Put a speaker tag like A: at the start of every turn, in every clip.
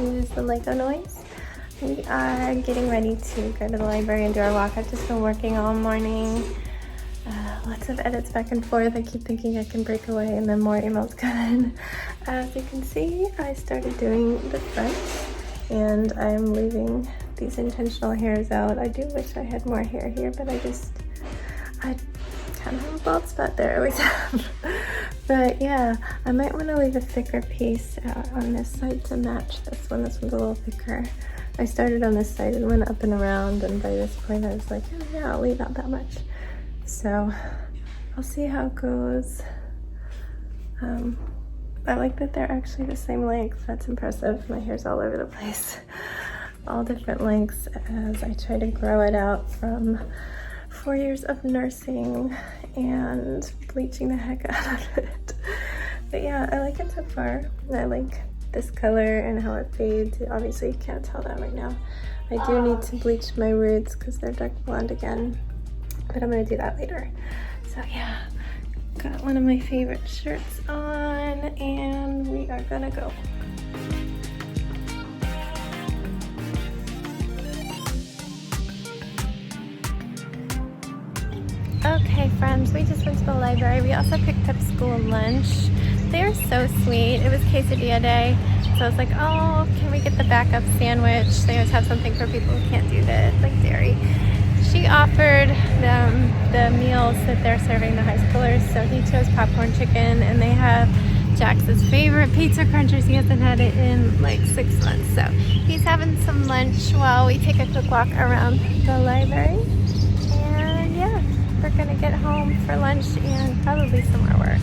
A: excuse the Lego noise. We are getting ready to go to the library and do our walk. I've just been working all morning. Lots of edits back and forth. I keep thinking I can break away and then more emails come in. As you can see, I started doing the front and I'm leaving these intentional hairs out. I do wish I had more hair here, but I kind of have a bald spot there, I always have. But yeah, I might want to leave a thicker piece on this side to match this one. This one's a little thicker. I started on this side and went up and around, and by this point I was like, oh yeah, I'll leave out that much. So I'll see how it goes. I like that they're actually the same length. That's impressive. My hair's all over the place. All different lengths as I try to grow it out from 4 years of nursing and bleaching the heck out of it. But yeah, I like it so far. I like this color and how it fades. Obviously you can't tell that right now. I do need to bleach my roots because they're dark blonde again, but I'm gonna do that later. So yeah, got one of my favorite shirts on and we are gonna go. Okay friends, we just went to the library. We also picked up school lunch. They are so sweet. It was quesadilla day, so I was like, oh, can we get the backup sandwich? They always have something for people who can't do the dairy. She offered them the meals that they're serving the high schoolers, so he chose popcorn chicken, and they have Jax's favorite pizza crunchers. He hasn't had it in like 6 months, so he's having some lunch while we take a quick walk around the library. And yeah, we're gonna get home for lunch and probably some more work.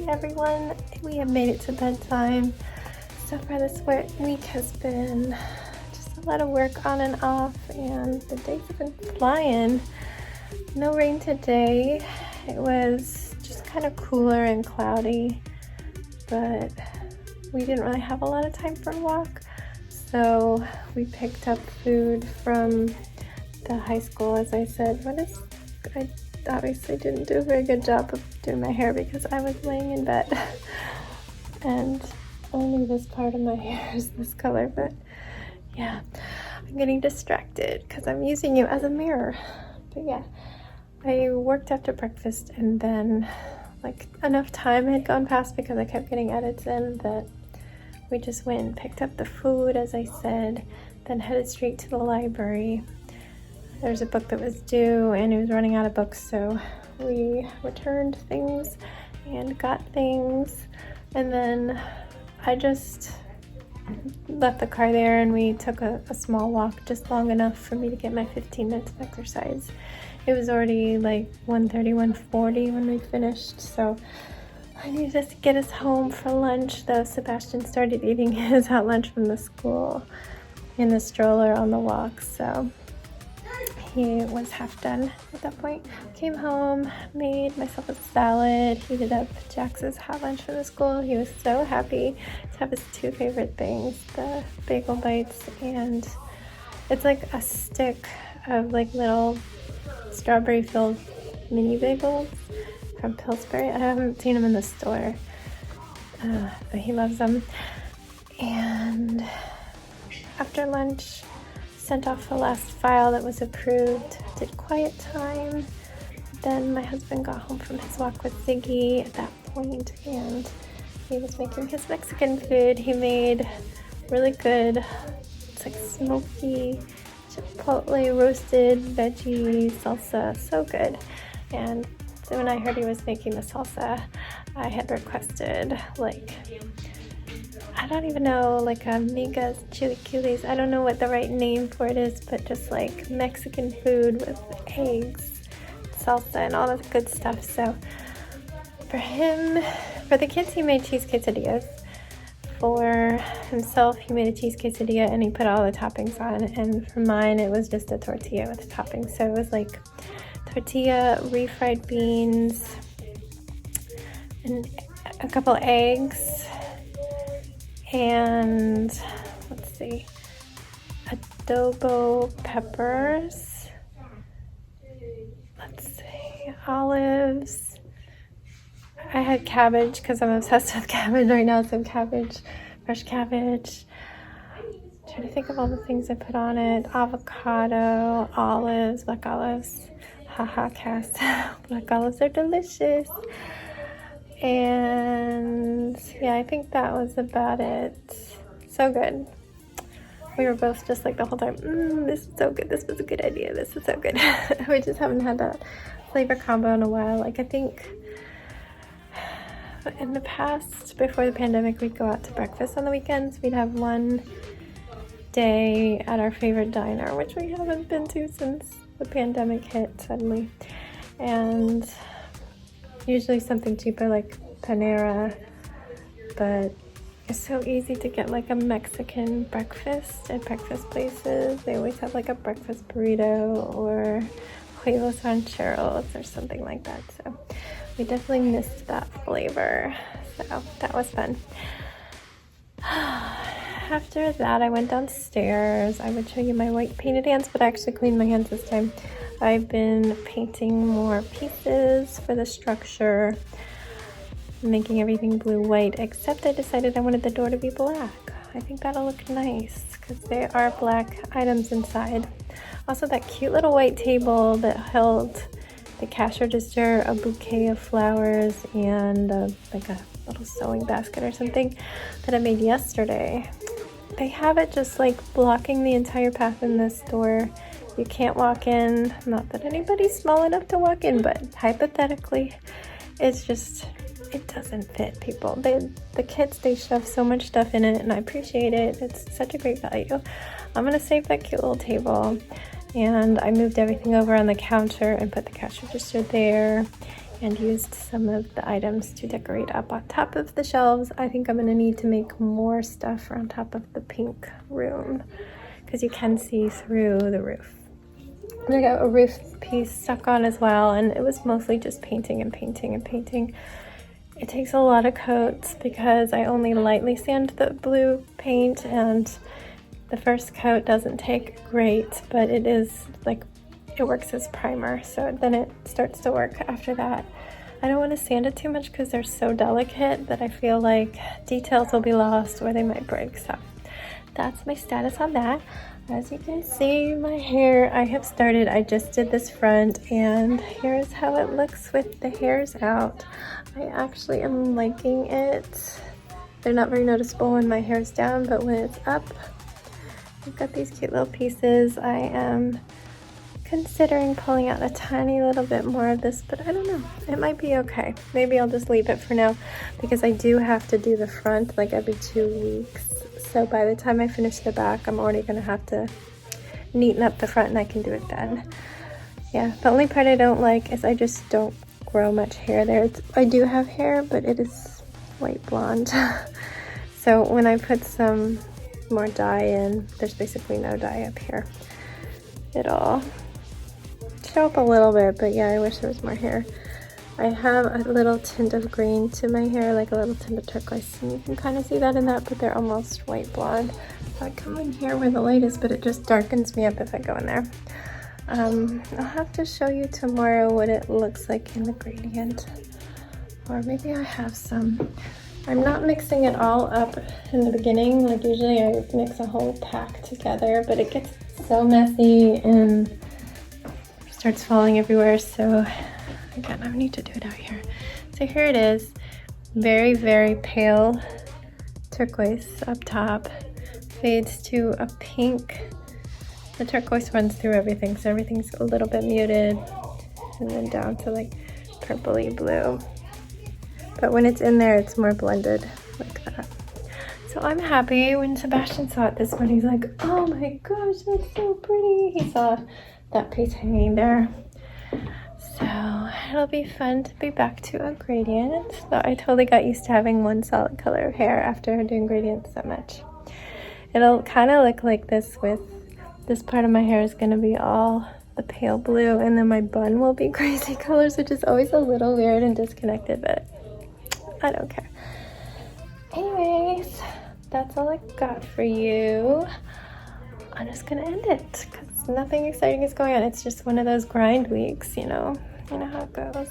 A: Everyone, we have made it to bedtime. So far this week has been just a lot of work on and off, and the days have been flying. No rain today. It was just kind of cooler and cloudy, but we didn't really have a lot of time for a walk. So we picked up food from the high school, as I said. I obviously didn't do a very good job of doing my hair because I was laying in bed and only this part of my hair is this color, but yeah. I'm getting distracted because I'm using you as a mirror. But yeah, I worked after breakfast, and then like enough time had gone past because I kept getting edits in that we just went and picked up the food, as I said, then headed straight to the library. There's a book that was due and it was running out of books, so we returned things and got things, and then I just left the car there and we took a small walk, just long enough for me to get my 15 minutes of exercise. It was already like 1:30, 1:40 when we finished, so I needed to get us home for lunch, though Sebastian started eating his hot lunch from the school in the stroller on the walk, so he was half done at that point. Came home, made myself a salad, heated up Jax's hot lunch from the school. He was so happy to have his two favorite things, the bagel bites, and it's like a stick of like little strawberry filled mini bagels from Pillsbury. I haven't seen them in the store, but he loves them. And after lunch, sent off the last file that was approved, did quiet time. Then my husband got home from his walk with Ziggy at that point, and he was making his Mexican food. He made really good, it's like smoky chipotle roasted veggie salsa, so good. And so when I heard he was making the salsa, I had requested like, I don't even know, like amigas chilaquiles. I don't know what the right name for it is, but just like Mexican food with eggs, salsa, and all that good stuff. So for him, for the kids, he made cheese quesadillas. For himself, he made a cheese quesadilla and he put all the toppings on. And for mine, it was just a tortilla with the toppings. So it was like tortilla, refried beans, and a couple eggs, and let's see, adobo peppers, let's see, olives. I had cabbage because I'm obsessed with cabbage right now, so cabbage, fresh cabbage. Trying to think of all the things I put on it. Avocado, olives, black olives. Haha, Cass. Black olives are delicious. And yeah, I think that was about it. So good. We were both just like the whole time, this is so good. This was a good idea. This is so good. We just haven't had that flavor combo in a while. Like I think in the past, before the pandemic, we'd go out to breakfast on the weekends. We'd have one day at our favorite diner, which we haven't been to since the pandemic hit suddenly. And usually something cheaper like Panera, but it's so easy to get like a Mexican breakfast at breakfast places. They always have like a breakfast burrito or huevos rancheros or something like that. So we definitely missed that flavor. So that was fun. After that, I went downstairs. I would show you my white painted hands, but I actually cleaned my hands this time. I've been painting more pieces for the structure, making everything blue-white, except I decided I wanted the door to be black. I think that'll look nice because there are black items inside. Also, that cute little white table that held the cash register, a bouquet of flowers, and like a little sewing basket or something that I made yesterday. They have it just like blocking the entire path in this store. You can't walk in. Not that anybody's small enough to walk in, but hypothetically, it's just, it doesn't fit people. The kids, they shove so much stuff in it, and I appreciate it. It's such a great value. I'm gonna save that cute little table, and I moved everything over on the counter and put the cash register there, and used some of the items to decorate up on top of the shelves. I think I'm gonna need to make more stuff on top of the pink room because you can see through the roof. I got a roof piece stuck on as well, and it was mostly just painting and painting and painting. It takes a lot of coats because I only lightly sand the blue paint, and the first coat doesn't take great, but it is like, it works as primer, so then it starts to work after that. I don't want to sand it too much because they're so delicate that I feel like details will be lost or they might break, so that's my status on that. As you can see, my hair, I have started, I just did this front, and here's how it looks with the hairs out. I actually am liking it. They're not very noticeable when my hair's down, but when it's up, I've got these cute little pieces. I am considering pulling out a tiny little bit more of this, but I don't know. It might be okay. Maybe I'll just leave it for now because I do have to do the front like every 2 weeks. So by the time I finish the back, I'm already gonna have to neaten up the front and I can do it then. Yeah, the only part I don't like is I just don't grow much hair there. I do have hair, but it is white blonde. So when I put some more dye in, there's basically no dye up here. It'll show up a little bit, but yeah, I wish there was more hair. I have a little tint of green to my hair, like a little tint of turquoise, and you can kind of see that in that, but they're almost white blonde. I come in here where the light is, but it just darkens me up if I go in there. I'll have to show you tomorrow what it looks like in the gradient, or maybe I have some. I'm not mixing it all up in the beginning. Like usually I mix a whole pack together, but it gets so messy and starts falling everywhere. So again, I need to do it out here. So here it is, very, very pale turquoise up top, fades to a pink. The turquoise runs through everything, so everything's a little bit muted, and then down to like purpley blue. But when it's in there, it's more blended like that. So I'm happy. When Sebastian saw it this morning, he's like, oh my gosh, that's so pretty. He saw that piece hanging there. So it'll be fun to be back to a gradient. So I totally got used to having one solid color of hair after doing gradients so much. It'll kind of look like this with this part of my hair is going to be all the pale blue, and then my bun will be crazy colors, which is always a little weird and disconnected, but I don't care. Anyways, that's all I got for you. I'm just gonna end it because nothing exciting is going on. It's just one of those grind weeks, you know how it goes.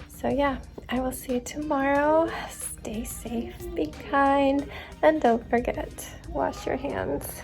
A: So yeah, I will see you tomorrow. Stay safe, be kind, and don't forget, wash your hands.